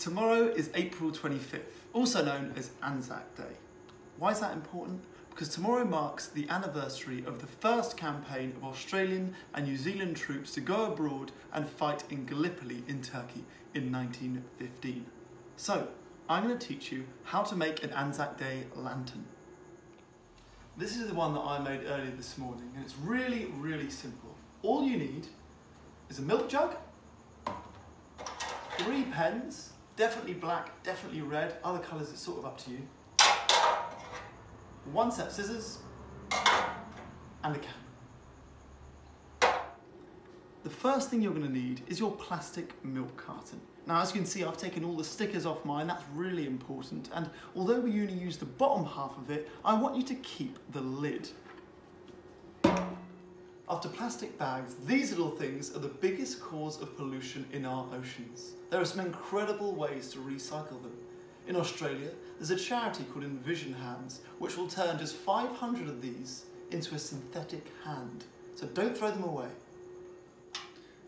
Tomorrow is April 25th, also known as Anzac Day. Why is that important? Because tomorrow marks the anniversary of the first campaign of Australian and New Zealand troops to go abroad and fight in Gallipoli in Turkey in 1915. So, I'm going to teach you how to make an Anzac Day lantern. This is the one that I made earlier this morning, and it's really, really simple. All you need is a milk jug, 3 pens, definitely black, definitely red, other colours it's sort of up to you, 1 set of scissors, and a can. The first thing you're going to need is your plastic milk carton. Now, as you can see, I've taken all the stickers off mine. That's really important, and although we only use the bottom half of it, I want you to keep the lid. After plastic bags, these little things are the biggest cause of pollution in our oceans. There are some incredible ways to recycle them. In Australia, there's a charity called Envision Hands, which will turn just 500 of these into a synthetic hand. So don't throw them away.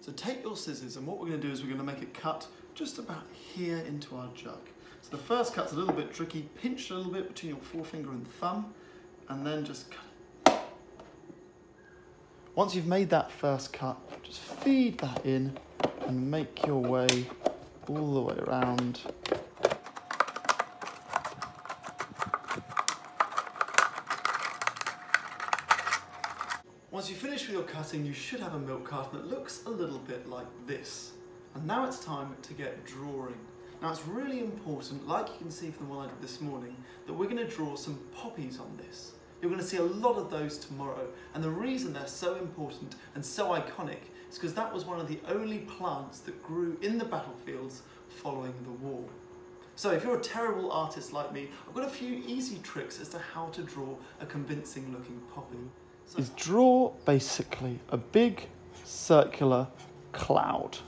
So take your scissors, and what we're going to do is we're going to make a cut just about here into our jug. So the first cut's a little bit tricky. Pinch a little bit between your forefinger and thumb, and then just cut it. Once you've made that first cut, just feed that in and make your way all the way around. Once you finish with your cutting, you should have a milk carton that looks a little bit like this. And now it's time to get drawing. Now it's really important, like you can see from the one I did this morning, that we're going to draw some poppies on this. You're going to see a lot of those tomorrow, and the reason they're so important and so iconic is because that was one of the only plants that grew in the battlefields following the war. So if you're a terrible artist like me, I've got a few easy tricks as to how to draw a convincing looking poppy. So draw basically a big circular cloud.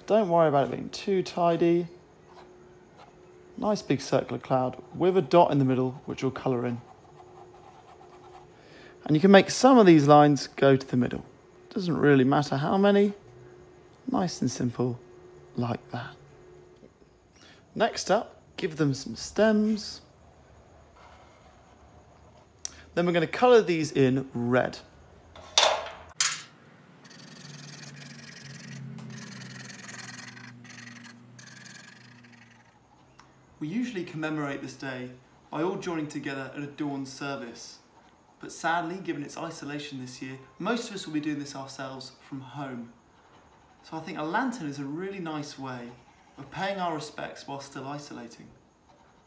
Don't worry about it being too tidy. Nice big circular cloud with a dot in the middle which you'll colour in. And you can make some of these lines go to the middle. Doesn't really matter how many. Nice and simple like that. Next up, give them some stems. Then we're going to colour these in red. We usually commemorate this day by all joining together at a dawn service. But sadly, given its isolation this year, most of us will be doing this ourselves from home. So I think a lantern is a really nice way of paying our respects while still isolating.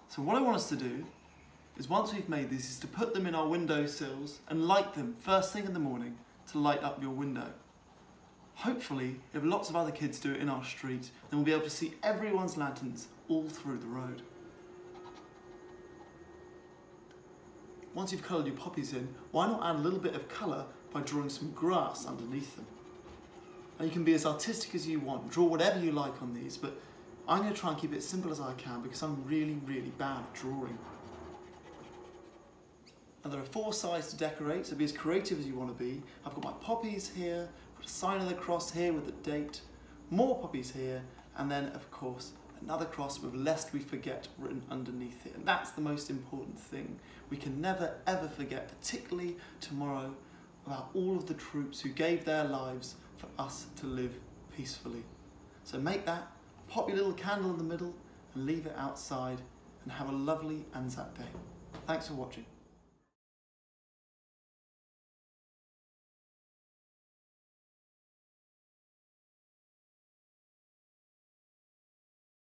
So what I want us to do is, once we've made these, is to put them in our windowsills and light them first thing in the morning to light up your window. Hopefully, if lots of other kids do it in our street, then we'll be able to see everyone's lanterns all through the road. Once you've coloured your poppies in, why not add a little bit of colour by drawing some grass underneath them? Now you can be as artistic as you want, draw whatever you like on these, but I'm going to try and keep it as simple as I can because I'm really, really bad at drawing. And there are 4 sides to decorate, so be as creative as you want to be. I've got my poppies here, put a sign of the cross here with the date, more poppies here, and then of course another cross with "Lest we forget" written underneath it. And that's the most important thing. We can never ever forget, particularly tomorrow, about all of the troops who gave their lives for us to live peacefully. So make that, pop your little candle in the middle and leave it outside, and have a lovely Anzac Day. Thanks for watching.